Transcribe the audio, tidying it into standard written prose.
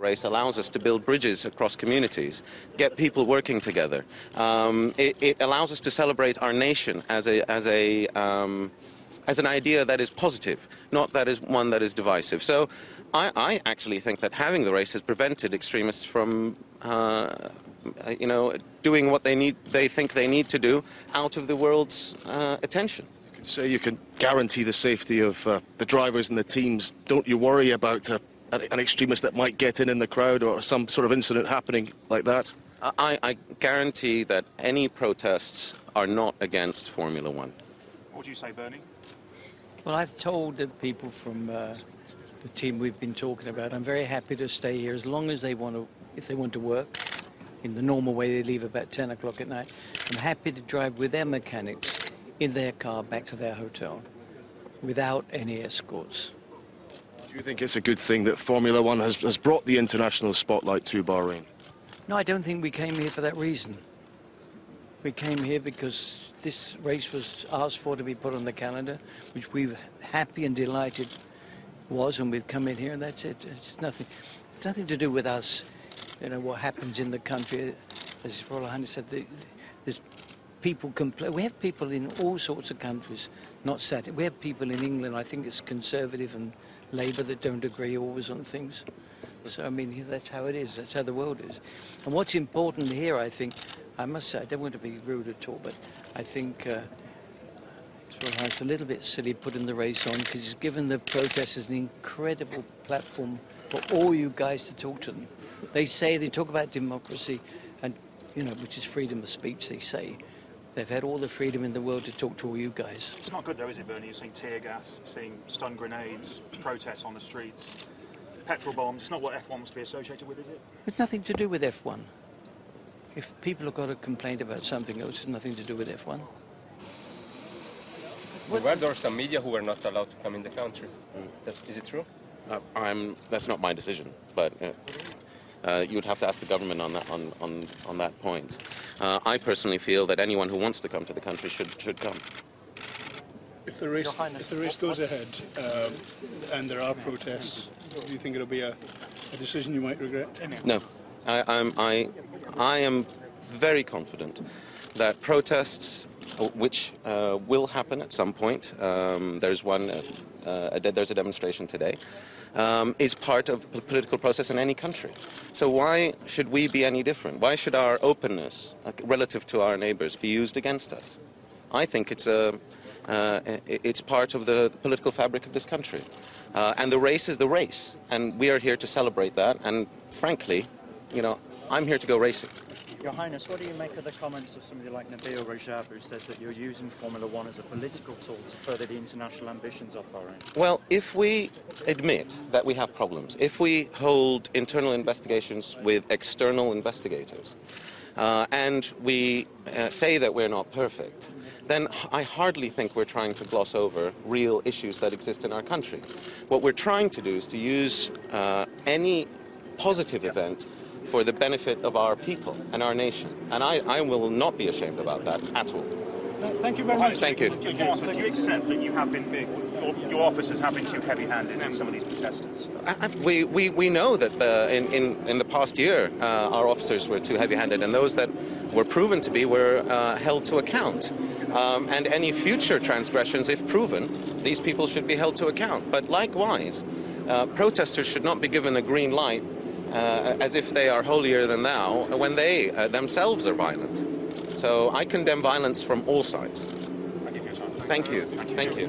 Race allows us to build bridges across communities, get people working together. It allows us to celebrate our nation as an idea that is positive, not that is one that is divisive. So I actually think that having the race has prevented extremists from doing what they think they need to do out of the world's attention. You can say you can guarantee the safety of the drivers and the teams. Don't you worry about an extremist that might get in the crowd or some sort of incident happening like that? I guarantee that any protests are not against Formula One. What do you say, Bيرني? Well, I've told the people from the team we've been talking about, I'm very happy to stay here as long as they want to, if they want to work in the normal way they leave about 10 o'clock at night. I'm happy to drive with their mechanics in their car back to their hotel without any escorts. Do you think it's a good thing that Formula One has brought the international spotlight to Bahrain? No, I don't think we came here for that reason. We came here because this race was asked for to be put on the calendar, which we're happy and delighted was, and we've come in here and that's it. It's nothing to do with us, what happens in the country. As His Royal Highness said, there's people complain. We have people in all sorts of countries not satisfied. We have people in England, I think it's Conservative and Labour, that don't agree always on things. So, I mean, that's how it is. That's how the world is. And what's important here, I think, I must say, I don't want to be rude at all, but I think it's a little bit silly putting the race on because he's given the protesters an incredible platform for all you guys to talk to them. They talk about democracy, and which is freedom of speech. They say they've had all the freedom in the world to talk to all you guys. It's not good, though, is it, Bيrnي? You're seeing tear gas, seeing stun grenades, protests on the streets, petrol bombs. It's not what F1 wants to be associated with, is it? It's nothing to do with F1. If people have got a complaint about something else, it's nothing to do with F1. Were there some media who were not allowed to come in the country? Is it true? That's not my decision, but you would have to ask the government on that point. I personally feel that anyone who wants to come to the country should come. If the race goes ahead and there are protests, do you think it'll be a decision you might regret? No, I am very confident that protests, which will happen at some point, there's a demonstration today, is part of the political process in any country. So why should we be any different? Why should our openness relative to our neighbours be used against us? I think it's part of the political fabric of this country. And the race is the race, and we are here to celebrate that, and frankly, I'm here to go racing. Your Highness, what do you make of the comments of somebody like Nabil Rajab, who says that you're using Formula One as a political tool to further the international ambitions of Bahrain? Well, if we admit that we have problems, if we hold internal investigations with external investigators, and we say that we're not perfect, then I hardly think we're trying to gloss over real issues that exist in our country. What we're trying to do is to use any positive event for the benefit of our people and our nation. And I will not be ashamed about that at all. Thank you very much. Thank you. Do you accept that you have been your officers have been too heavy-handed in some of these protesters? We know that in the past year our officers were too heavy-handed, and those that were proven to be were held to account. And any future transgressions, if proven, these people should be held to account. But likewise, protesters should not be given a green light as if they are holier than thou when they themselves are violent. So I condemn violence from all sides. Thank you for your time. Thank you. Thank you.